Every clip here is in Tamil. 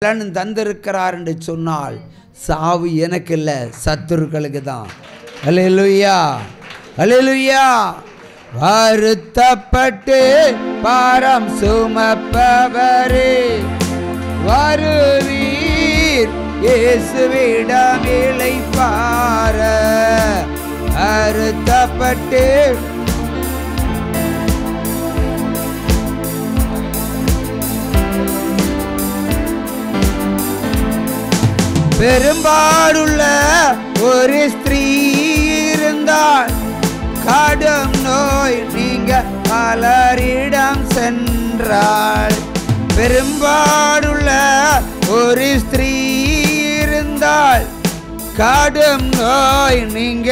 பலன் தந்திருக்கிறார் என்று சொன்னால் சாவு எனக்கு இல்லை, சத்துருக்களுக்கு தான். அல்லேலூயா, அல்லேலூயா. வருத்தப்பட்டு பாரம் சுமப்பவரே வருவீர், இயேசுவிடம் இளைப்பாற. வருத்தப்பட்டு பெரும்பாடுள்ள ஒரு ஸ்திரீ இருந்தால் கடும் நோய் நீங்க பலரிடம் சென்றாள். பெரும்பாடுள்ள ஒரு ஸ்திரீ இருந்தால் கடும் நோய் நீங்க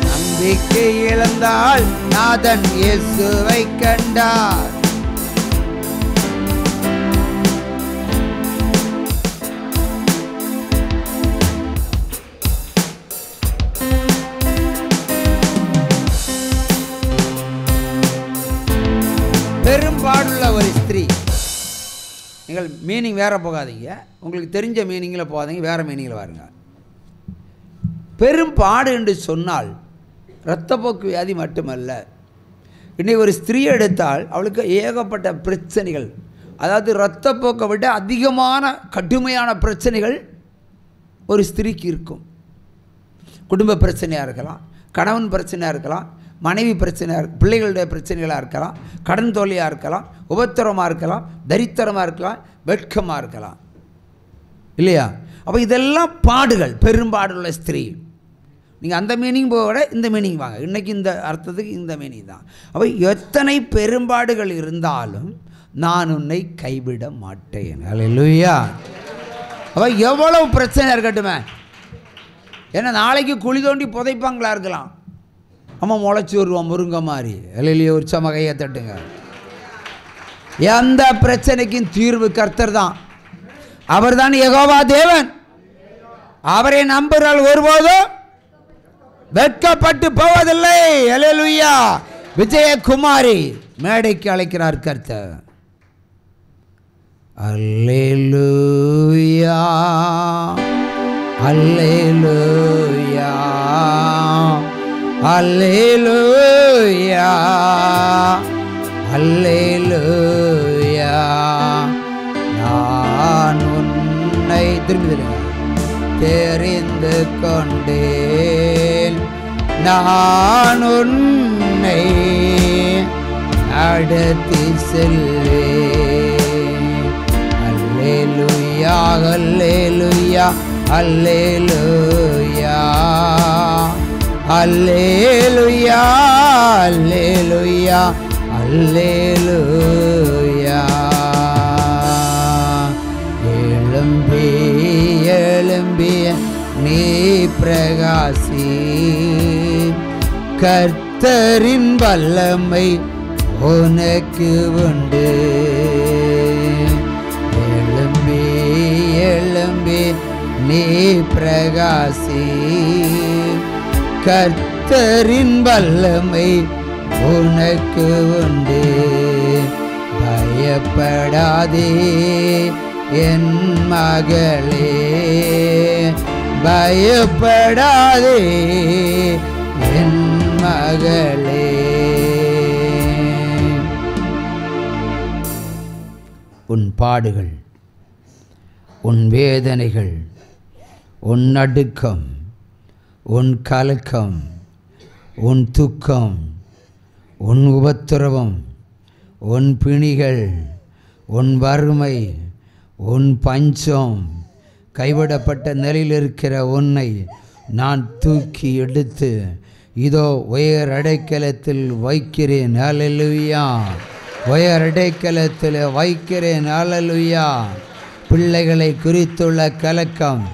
நம்பிக்கை இழந்தால் நாதன் இயேசுவை கண்டார். பெரும்பாடுள்ள ஒரு ஸ்திரீ, நீங்கள் மீனிங் வேற போகாதீங்க, உங்களுக்கு தெரிஞ்ச மீனிங்கில் போகாதீங்க, வேற மீனிங்கில் பாருங்க. பெரும்பாடு என்று சொன்னால் இரத்தப்போக்கு வியாதி மட்டுமல்ல. இன்றைக்கி ஒரு ஸ்திரீ எடுத்தால் அவளுக்கு ஏகப்பட்ட பிரச்சனைகள், அதாவது இரத்தப்போக்கை விட அதிகமான கடுமையான பிரச்சனைகள் ஒரு ஸ்திரீக்கு இருக்கும். குடும்ப பிரச்சனையாக இருக்கலாம், கணவன் பிரச்சனையாக இருக்கலாம், மனைவி பிரச்சனையாக, பிள்ளைகளுடைய பிரச்சனைகளாக இருக்கலாம், கடன் தொல்லையாக இருக்கலாம், உபத்திரமாக இருக்கலாம், தரித்திரமாக இருக்கலாம், வெட்கமாக இருக்கலாம், இல்லையா? அப்போ இதெல்லாம் பாடுகள், பெரும்பாடுள்ள ஸ்திரீ. நீங்கள் அந்த மீனிங் போக இந்த மீனிங் வாங்க, இன்றைக்கி இந்த அர்த்தத்துக்கு இந்த மீனிங் தான். அப்போ எத்தனை பெரும்பாடுகள் இருந்தாலும் நான் உன்னை கைவிட மாட்டேன். அல்லேலூயா. அப்போ எவ்வளவு பிரச்சனை இருக்கட்டுமே, ஏன்னா நாளைக்கு குழி தோண்டி புதைப்பாங்களா இருக்கலாம், அம்மா முளைச்சி வருவோம் முருங்கை மாதிரி. அல்லேலூயா. ஒரு சமகையை தட்டுங்க. எந்த பிரச்சனைக்கும் தீர்வு கர்த்தர் தான். அவர் தான் யெகோவா தேவன். அவரை நம்புகிறால் ஒருபோதும் வெட்கப்பட்டு போவதில்லை. அல்லேலூயா. விஜயகுமாரி மேடைக்கு அழைக்கிறார் கர்த்தர். அல்லேலூயா, அல்லேலூயா, அல்லேலூயா, அல்லேலூயா. நான் உன்னை திரும்பி தெரிந்து கொண்டேன், நான் உன்னை நடத்தி செல்வேன். அல்லேலூயா, அல்லேலூயா, அல்லேலூயா, அல்லேலூயா, அல்லேலூயா, அல்லேலூயா. எழும்பி எழும்பி நீ பிரகாசி, கர்த்தரின் வல்லமை உனக்கு உண்டு. எழும்பி எழும்பி நீ பிரகாசி, கர்த்தரின் வல்லமை உனக்கு உண்டு. பயப்படாதே என் மகளே, பயப்படாதே என் மகளே. உன் பாடுகள், உன் வேதனைகள், உன் நடுக்கம், உன் கலக்கம், உன் துக்கம், உன் உபத்திரவம், உன் பிணிகள், உன் வறுமை, உன் பஞ்சம், கைவிடப்பட்ட நிலையில் இருக்கிற உன்னை நான் தூக்கி எடுத்து இதோ உயர் அடைக்கலத்தில் வைக்கிறேன். அல்லேலூயா. உயர் அடைக்கலத்தில் வைக்கிறேன். அல்லேலூயா. பிள்ளைகளை குறித்துள்ள கலக்கம்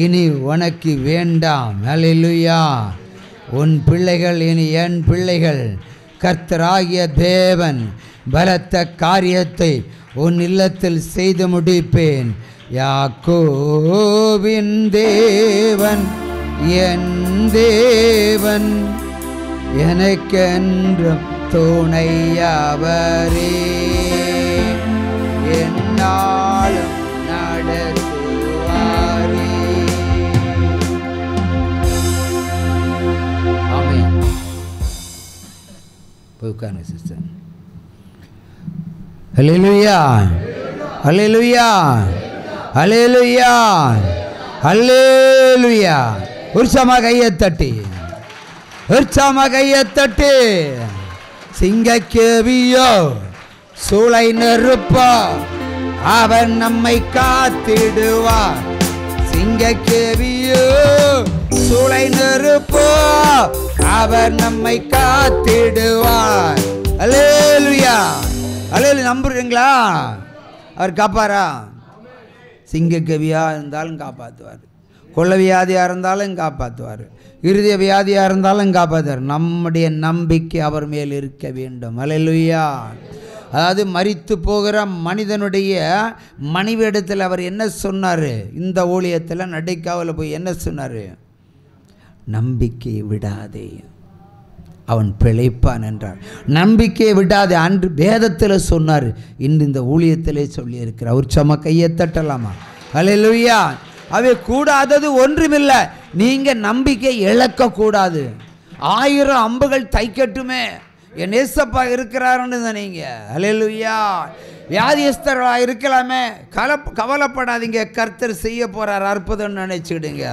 இனி உனக்கு வேண்டாம். அல்லேலூயா. உன் பிள்ளைகள் இனி என் பிள்ளைகள். கர்த்தராகிய தேவன் பலத்த காரியத்தை உன் இல்லத்தில் செய்து முடிப்பேன். யாக்கோபின் தேவன் என் தேவன், எனக்கென்றும் துணையவரே. உட்காருங்க சிஸ்டர். ஹல்லேலூயா, ஹல்லேலூயா, ஹல்லேலூயா, ஹல்லேலூயா. உற்சாகமாக கையை தட்டி, உற்சாகமாக கையை தட்டி. சிங்கக்கேவியோ சூளை நெருப்போ அவன் நம்மை காத்திடுவார். சிங்கக்கேவியோ சூளை நெருப்போ அவர் நம்மை காத்திடுவார். அல்லேலூயா, அல்லேலூயா. நம்புறீங்களா? அவர் காப்பாரா? சிங்கக்கேவியாக இருந்தாலும் காப்பாற்றுவார், கொள்ள வியாதியாக இருந்தாலும் காப்பாற்றுவார், இருதய வியாதியாக இருந்தாலும் காப்பாற்றுவார். நம்முடைய நம்பிக்கை அவர் மேல் இருக்க வேண்டும். அல்லேலூயா. அதாவது மரித்து போகிற மனிதனுடைய மனைவியிடத்தில் அவர் என்ன சொன்னார்? இந்த ஊழியத்தில் நடைக்காவலில் போய் என்ன சொன்னார்? நம்பிக்கையை விடாதே, அவன் பிழைப்பான் என்றார். நம்பிக்கையை விடாதே அன்று வேதத்தில் சொன்னார், இன்று இந்த ஊழியத்திலே சொல்லியிருக்கிறார். ஒரு சம கையை தட்டலாமா? அல்லேலூயா. அவை கூடாதது ஒன்றுமில்லை. நீங்கள் நம்பிக்கை இழக்கக்கூடாது. 1000 அம்புகள் தைக்கட்டுமே, என் ஏசப்பா இருக்கிறாருன்னு தானீங்க. அல்லேலூயா. வியாதியஸ்தராக இருக்கலாமே, கவலைப்படாதீங்க, கர்த்தர் செய்ய போகிறார் அற்புதம் நினைச்சிடுங்க.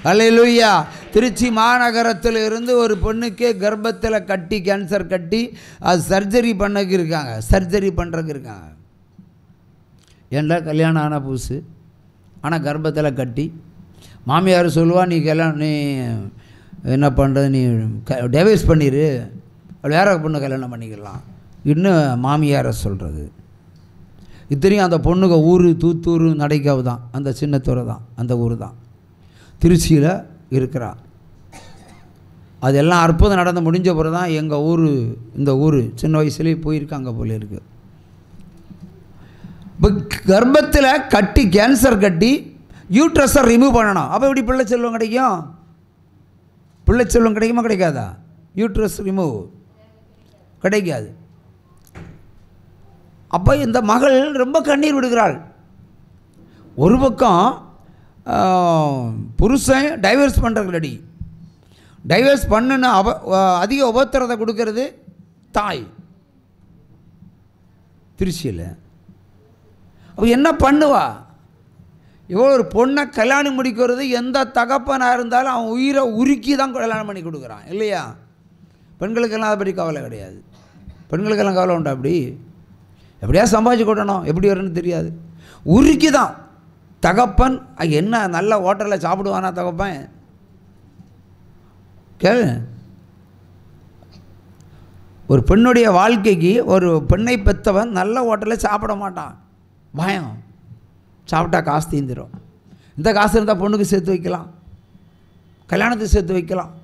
அல்லேலூயா. திருச்சி மாநகரத்தில் இருந்து ஒரு பொண்ணுக்கு கர்ப்பத்தில் கட்டி, கேன்சர் கட்டி, அது சர்ஜரி பண்ணக்கு இருக்காங்க, சர்ஜரி பண்ணுறதுக்கு இருக்காங்க. ஏன்டா கல்யாணம் ஆன புதுசு, ஆனால் கர்ப்பத்தில் கட்டி. மாமியார் சொல்லுவா, நீ நீ என்ன பண்ணுறது, நீ டைவர்ஸ் பண்ணிடு, வேற பொண்ணு கல்யாணம் பண்ணிக்கலாம். இன்னும் மாமியாரை சொல்கிறது. இத்தனையும் அந்த பொண்ணுக்கு ஊர் தூத்தூர் நடைக்காவு தான், அந்த சின்னத்தூரை தான், அந்த ஊர் தான், திருச்சியில் இருக்கிறா. அதெல்லாம் அற்புதம் நடந்து முடிஞ்ச பிறகு தான் எங்கள் ஊர், இந்த ஊர் சின்ன வயசுலேயே போயிருக்காங்க போல இருக்குது. இப்போ கர்ப்பத்தில் கட்டி, கேன்சர் கட்டி, யூட்ரஸை ரிமூவ் பண்ணணும். அப்போ எப்படி பிள்ளை செல்வம் கிடைக்கும்? பிள்ளை செல்வம் கிடைக்குமா கிடைக்காதா? யூட்ரஸ் ரிமூவ் கிடைக்காது. அப்போ இந்த மகள் ரொம்ப கண்ணீர் விடுகிறாள். ஒரு பக்கம் புருஷன் டைவர்ஸ் பண்ணுறது ரெடி, டைவர்ஸ் பண்ணுன்னு அதிக உபத்திரத்தை கொடுக்கறது தாய் திருச்சியில். அப்போ என்ன பண்ணுவா? இவ்வளோ ஒரு பொண்ணை கல்யாணம் முடிக்கிறது எந்த தகப்பனாக இருந்தாலும் அவன் உயிரை உருக்கி தான் கல்யாணம் பண்ணி கொடுக்குறான் இல்லையா? பெண்களுக்கெல்லாம் அதை பற்றி கவலை கிடையாது. பெண்களுக்கெல்லாம் கவலை உண்டா? அப்படி எப்படியா சம்பாதிச்சு கொட்டணும், எப்படி வரும்னு தெரியாது, உருக்கி தான். தகப்பன் என்ன நல்ல ஹோட்டலில் சாப்பிடுவானா தகப்பன்? கேளு. ஒரு பெண்ணுடைய வாழ்க்கைக்கு ஒரு பெண்ணை பெற்றவன் நல்ல ஹோட்டலில் சாப்பிட மாட்டான், பயம். சாப்பிட்டா காசு தீந்துடும். இந்த காசு இருந்தால் பொண்ணுக்கு சேர்த்து வைக்கலாம், கல்யாணத்துக்கு சேர்த்து வைக்கலாம்.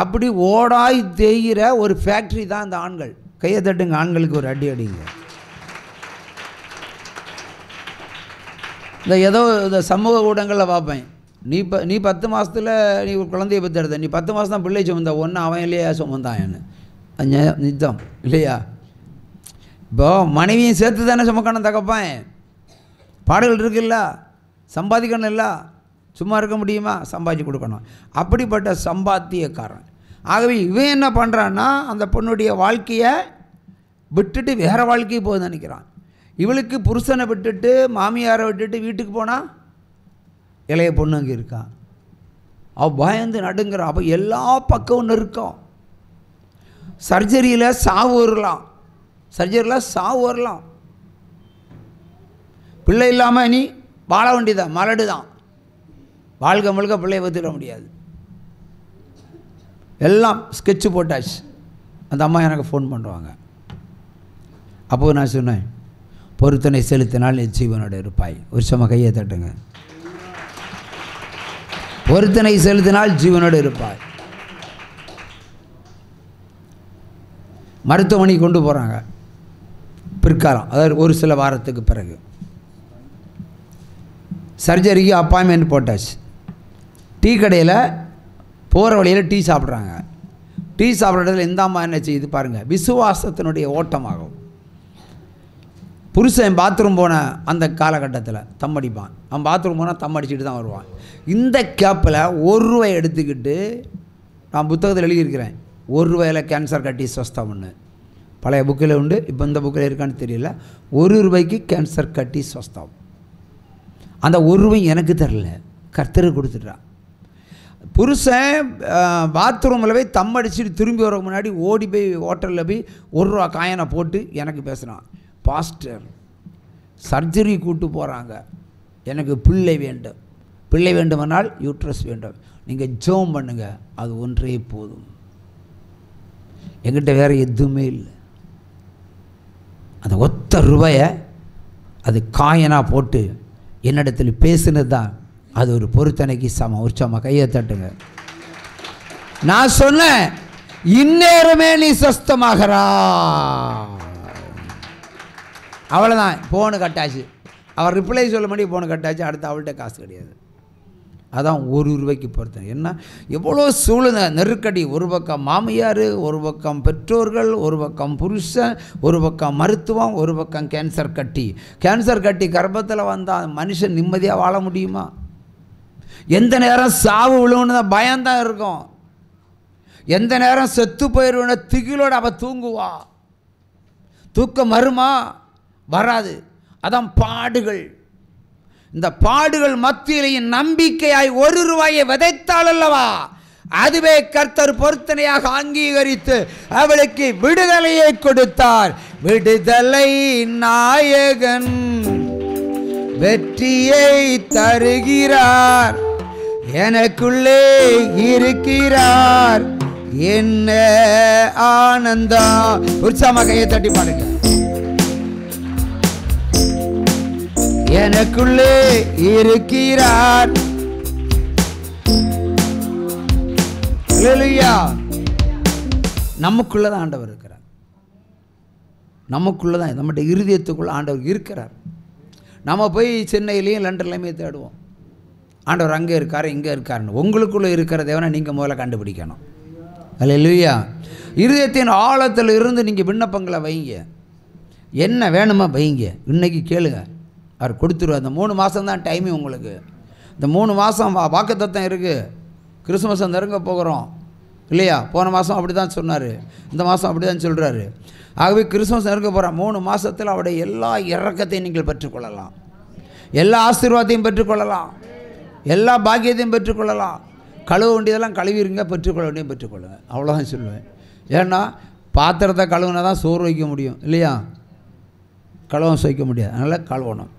அப்படி ஓடாய் தேய்கிற ஒரு ஃபேக்ட்ரி தான் இந்த ஆண்கள். கையை தட்டுங்க, ஆண்களுக்கு ஒரு அடி அடிங்க. இந்த ஏதோ இந்த சமூக ஊடகங்களில் பார்ப்பேன், நீ 10 மாதத்தில் நீ ஒரு குழந்தைய பற்றி எடுத்த, நீ 10 மாதம் தான் பிள்ளை சுமந்த, ஒன்று அவன் இல்லையா சுமந்தான்னு. நிஜம் இல்லையா? இப்போ மனைவியும் சேர்த்து தானே சுமக்கணும் தகப்பேன். பாடுகள் இருக்குல்ல, சம்பாதிக்கணும் இல்லை, சும்மா இருக்க முடியுமா? சம்பாதிச்சு கொடுக்கணும். அப்படிப்பட்ட சம்பாத்தியக்காரன். ஆகவே இவன் என்ன பண்ணுறான்னா, அந்த பொண்ணுடைய வாழ்க்கையை விட்டுட்டு வேறு வாழ்க்கையை போகுது நினைக்கிறான். இவளுக்கு புருஷனை விட்டுட்டு மாமியாரை விட்டுட்டு வீட்டுக்கு போனால் இளைய பொண்ணு அங்கே இருக்கா, அவள் பயந்து நடுங்கிறான். அப்போ எல்லா பக்கமும் நெருக்கம். சர்ஜரியில் சாவு வரலாம், சர்ஜரியில் சாவு வரலாம். பிள்ளை இல்லாமல் நீ வாழ வேண்டியதான், மலடு தான். வாழ்க்கை முழுக்க பிள்ளையை பற்றிட முடியாது. எல்லாம் ஸ்கெட்சு போட்டாச்சு. அந்த அம்மா எனக்கு ஃபோன் பண்ணுவாங்க. அப்போது நான் சொன்னேன், பொருத்தனை செலுத்தினால் நீ ஜீவனோடு இருப்பாய். ஒரு சம கையை தட்டுங்க. பொருத்தனை செலுத்தினால் ஜீவனோடு இருப்பாய். மருத்துவமனைக்கு கொண்டு போகிறாங்க. பிற்காலம், அதாவது ஒரு சில வாரத்துக்கு பிறகு சர்ஜரிக்கு அப்பாயின்மெண்ட் போட்டாச்சு. டீ கடையில் போகிற வழியில் டீ சாப்பிட்றாங்க. டீ சாப்பிட்றதுல இந்த அம்மா என்ன செய்யுது பாருங்கள், விசுவாசத்தினுடைய ஓட்டமாகும். புருஷன் பாத்ரூம் போன அந்த காலகட்டத்தில் தம் அடிப்பான். அவன் பாத்ரூம் போனால் தம் அடிச்சுட்டு தான் வருவான். இந்த கேப்பில் 1 ரூபாய் எடுத்துக்கிட்டு, நான் புத்தகத்தில் எழுதியிருக்கிறேன், 1 ரூபாயில் கேன்சர் கட்டி சொஸ்தம்னு. பழைய புக்கில் உண்டு, இப்போ இந்த புக்கில் இருக்கான்னு தெரியல. ₹1 கேன்சர் கட்டி சொஸ்தம். அந்த ₹1 எனக்கு தரல, கர்த்தருக்கு கொடுத்துட்றான். புருஷன் பாத்ரூமில் போய் தம் அடிச்சுட்டு திரும்பி வர முன்னாடி ஓடி போய் ஹோட்டலில் போய் ₹1 காயினை போட்டு எனக்கு பேசுகிறான், பாஸ்டர் சர்ஜரி கூட்டு போகிறாங்க, எனக்கு பிள்ளை வேண்டும், பிள்ளை வேண்டுமானால் யூட்ரஸ் வேண்டும், நீங்கள் ஜெபம் பண்ணுங்க, அது ஒன்றே போதும், எங்கிட்ட வேறு எதுவுமே இல்லை. அந்த ஒத்த ரூபாயை அது காயினாக போட்டு என்னிடத்தில் பேசுனது தான் அது ஒரு பொருத்தனைக்கு சமம். உற்சாகமாக கையை தட்டுங்க. நான் சொன்னேன், இந்நேரமே நீ சொஸ்தமாகறா. அவ்வளோதான், ஃபோனு கட்டாச்சு. அவர் ரிப்ளை சொல்ல முடியும், ஃபோனு கட்டாச்சு. அடுத்து அவள்கிட்ட காசு கிடையாது. அதான் ₹1 பொறுத்தனை. என்ன எவ்வளோ சூழ்நிலை நெருக்கடி. ஒரு பக்கம் மாமியார், ஒரு பக்கம் பெற்றோர்கள், ஒரு பக்கம் புருஷன், ஒரு பக்கம் மருத்துவம், ஒரு பக்கம் கேன்சர் கட்டி. கேன்சர் கட்டி கர்ப்பத்தில் வந்தால் மனுஷன் நிம்மதியாக வாழ முடியுமா? எந்த நேரம் சாவு விழுவுன்னு தான் பயம்தான் இருக்கும். எந்த நேரம் செத்து போயிடுவோன்னு திகிலோடு அவள் தூங்குவா. தூக்கம் வருமா? வராது. அதான் பாடுகள். இந்த பாடுகள் மத்தியிலேயும் நம்பிக்கையாய் ₹1 விதைத்தாள் அல்லவா, அதுவே கர்த்தர் பொருத்தனையாக அங்கீகரித்து அவளுக்கு விடுதலையை கொடுத்தார். விடுதலை நாயகன் வெற்றியை தருகிறார், எனக்குள்ளே இருக்கிறார், என்ன ஆனந்தம். உற்சாகமாக கையை தட்டி பாருங்க. எனக்குள்ளே இருக்கிறார். ஹல்லேலூயா. நமக்குள்ளதான் ஆண்டவர் இருக்கிறார். நமக்குள்ளதான், நம்முடைய இருதயத்துக்குள்ள ஆண்டவர் இருக்கிறார். நம்ம போய் சென்னையிலையும் லண்டன்லையுமே தேடுவோம், ஆண்டவர் அங்கே இருக்கார் இங்கே இருக்காருன்னு. உங்களுக்குள்ளே இருக்கிற தேவனை நீங்கள் முதல்ல கண்டுபிடிக்கணும். ஹல்லேலூயா. இருதயத்தின் ஆழத்தில் இருந்து நீங்கள் விண்ணப்பங்களை வைங்க. என்ன வேணுமா வைங்க, இன்னைக்கு கேளுங்க, அவர் கொடுத்துருவார். அந்த 3 மாதம் தான் டைமிங் உங்களுக்கு. இந்த 3 மாதம் வாக்குத்தத்தம் இருக்குது. கிறிஸ்துமஸ் நெருங்க போகிறோம் இல்லையா? போன மாதம் அப்படி தான் சொன்னார், இந்த மாதம் அப்படி தான் சொல்கிறாரு. ஆகவே கிறிஸ்துமஸ் நெருங்க போகிறோம். 3 மாதத்தில் அவருடைய எல்லா இறக்கத்தையும் நீங்கள் பெற்றுக்கொள்ளலாம், எல்லா ஆசீர்வாதத்தையும் பெற்றுக்கொள்ளலாம், எல்லா பாக்கியத்தையும் பெற்றுக்கொள்ளலாம். கழுவ வேண்டியதெல்லாம் கழுவிருங்க, பெற்றுக்கொள்ள வேண்டியது பெற்றுக்கொள்ளுங்க. அவ்வளோதான் சொல்லுவேன். ஏன்னா பாத்திரத்தை கழுவுனா தான் சோறு வைக்க முடியும் இல்லையா? கழுவம் வைக்க முடியாது. அதனால் கழுவணும்.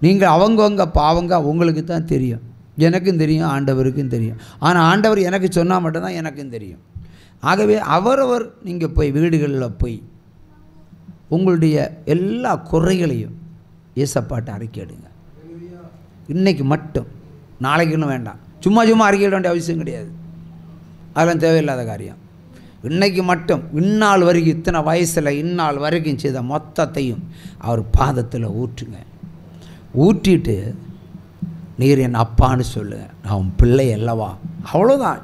நீங்கள் அவங்கவங்க பாவங்க உங்களுக்கு தான் தெரியும், எனக்கும் தெரியும், ஆண்டவருக்கும் தெரியும். ஆனால் ஆண்டவர் எனக்கு சொன்னால் மட்டும்தான் எனக்கும் தெரியும். ஆகவே அவரவர் நீங்கள் போய் வீடுகளில் போய் உங்களுடைய எல்லா குறைகளையும் ஏசப்பாட்ட அறிக்கையிடுங்க. இன்றைக்கி மட்டும், நாளைக்குன்னு வேண்டாம். சும்மா அறிக்கையிட வேண்டிய அவசியம் கிடையாது, அதெல்லாம் தேவையில்லாத காரியம். இன்றைக்கி மட்டும், இந்நாள் வரைக்கும், இத்தனை வயசில் இந்நாள் வரைக்கும் செய்த மொத்தத்தையும் அவர் பாதத்தில் ஊற்றுங்க. ஊற்றிட்டு நீர் என் அப்பான்னு சொல்லுங்க, நான் உன் பிள்ளை அல்லவா. அவ்வளோதான்,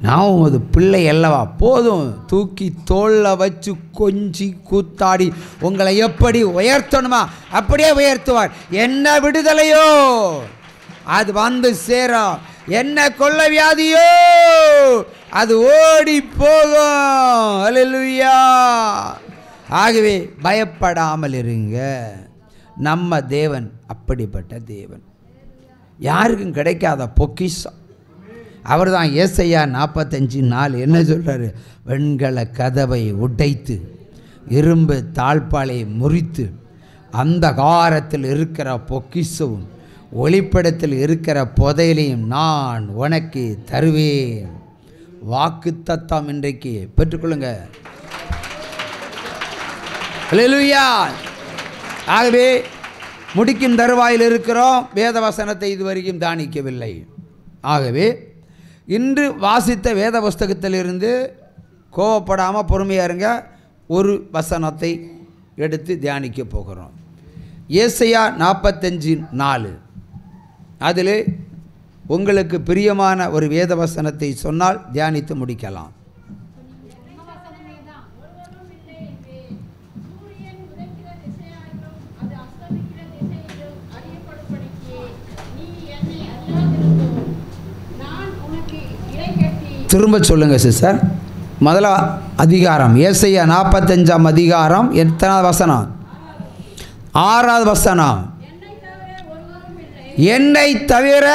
நான் உமது பிள்ளை அல்லவா. போதும். தூக்கி தோளில் வச்சு கொஞ்சி கூத்தாடி உங்களை எப்படி உயர்த்தணுமா அப்படியே உயர்த்துவார். என்ன விடுதலையோ அது வந்து சேரும், என்ன கொள்ள வியாதியோ அது ஓடி போகும். அல்லேலூயா. ஆகவே பயப்படாமல் இருங்க. நம்ம தேவன் அப்படிப்பட்ட தேவன், யாருக்கும் கிடைக்காத பொக்கிஷம் அவர் தான். ஏசாயா 45:4 என்ன சொல்கிறாரு? வெண்கல கதவை உடைத்து இரும்பு தாழ்பாலை முறித்து அந்த காரத்தில் இருக்கிற பொக்கிஷமும் ஒளிப்படத்தில் இருக்கிற புதையலையும் நான் உனக்கு தருவேன். வாக்குத்தத்தம் இன்றைக்கு பெற்றுக்கொள்ளுங்க. அல்லேலூயா. ஆகவே முடிக்கும் தருவாயில் இருக்கிறோம். வேத வசனத்தை இதுவரைக்கும் தியானிக்கவில்லை. ஆகவே இன்று வாசித்த வேத புஸ்தகத்திலிருந்து கோவப்படாமல் பொறுமையாக இருங்க. ஒரு வசனத்தை எடுத்து தியானிக்க போகிறோம். ஏசாயா 45:4. அதில் உங்களுக்கு பிரியமான ஒரு வேத வசனத்தை சொன்னால் தியானித்து முடிக்கலாம். திரும்ப சொல்லுங்கள் சிஸ்டர். முதல அதிகாரம் ஏசாயா 45ஆம் அதிகாரம் எத்தனாவது வசனம்? 6வது வசனம். என்னை தவிர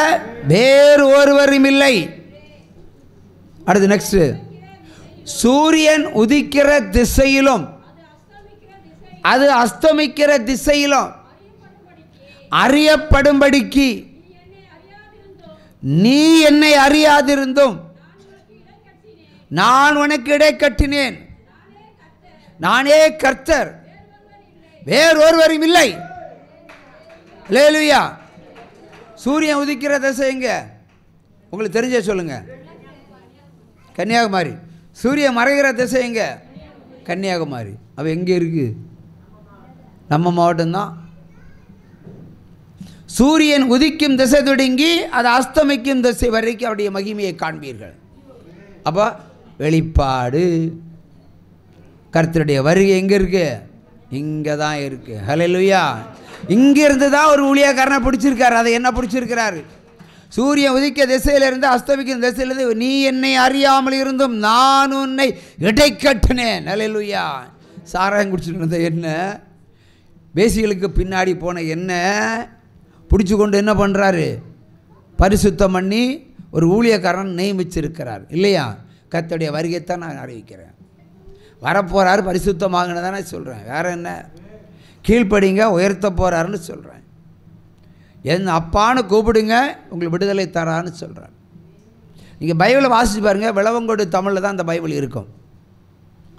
வேறு ஒருவரும் இல்லை. அடுத்து நெக்ஸ்ட். சூரியன் உதிக்கிற திசையிலும் அது அஸ்தமிக்கிற திசையிலும் அறியப்படும்படிக்கு நீ என்னை அறியாதிருந்தும் நான் உனக்கு இடை கட்டினேன். நானே கர்த்தர், வேறொருவரும் இல்லை. அல்லேலூயா. சூரியன் உதிக்கிற திசை எங்க? உங்களுக்கு தெரிஞ்ச சொல்லுங்க. கன்னியாகுமரி. சூரியன் மறைகிற திசை எங்க? கன்னியாகுமரி. அவ எங்கே இருக்கு? நம்ம மாவட்டம்தான். சூரியன் உதிக்கும் திசை தொடங்கி அது அஸ்தமிக்கும் திசை வரைக்கும் அவருடைய மகிமையை காண்பீர்கள். அப்போ வெளிப்பாடு, கர்த்தருடைய வருகை எங்கே இருக்கு? இங்கே தான் இருக்கு. ஹல்லேலூயா. இங்கிருந்து தான் ஒரு ஊழியக்காரனை பிடிச்சிருக்காரு. அதை என்ன பிடிச்சிருக்கிறாரு? சூரியன் உதிக்க திசையிலிருந்து அஸ்தமிக்கும் திசையிலிருந்து நீ என்னை அறியாமல் இருந்தும் நான் உன்னை இடை கட்டினேன். ஹல்லேலூயா. சாராயம் குடிச்சிட்டு இருந்த என்ன, பேசிகளுக்கு பின்னாடி போன என்ன பிடிச்சி கொண்டு என்ன பண்ணுறாரு? பரிசுத்தம் பண்ணி ஒரு ஊழியக்காரன் நியமிச்சிருக்கிறார் இல்லையா? கர்த்தருடைய வருகைத்தான் நான் அறிவிக்கிறேன். வரப்போகிறாரு, பரிசுத்தமாகணும் தானே சொல்கிறேன். வேறு என்ன? கீழ்ப்படிங்க, உயர்த்த போகிறாருன்னு சொல்கிறேன். என் அப்பான்னு கூப்பிடுங்க, உங்களுக்கு விடுதலை தரான்னு சொல்கிறேன். நீங்கள் பைபிளை வாசித்து பாருங்கள். விளவங்கோடு தமிழில் தான் அந்த பைபிள் இருக்கும்,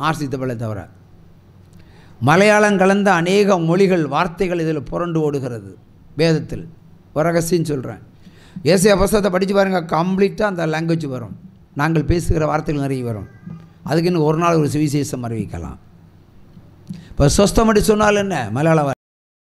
ஆர்சி தமிழை தவிர. மலையாளம் கலந்த அநேக மொழிகள், வார்த்தைகள் இதில் புரண்டு ஓடுகிறது வேதத்தில். ஒரு ரகசியம் சொல்கிறேன். ஏசாயா புஸ்தகத்தை படித்து பாருங்கள், கம்ப்ளீட்டாக அந்த லாங்குவேஜ் வரும். நாங்கள் பேசுகிற வார்த்தைகள் நிறைய வரும். அதுக்கு இன்னும் ஒரு நாள் ஒரு சுவிசேஷம் அறிவிக்கலாம். இப்போ சொஸ்தம் அப்படி சொன்னால் என்ன? மலையாள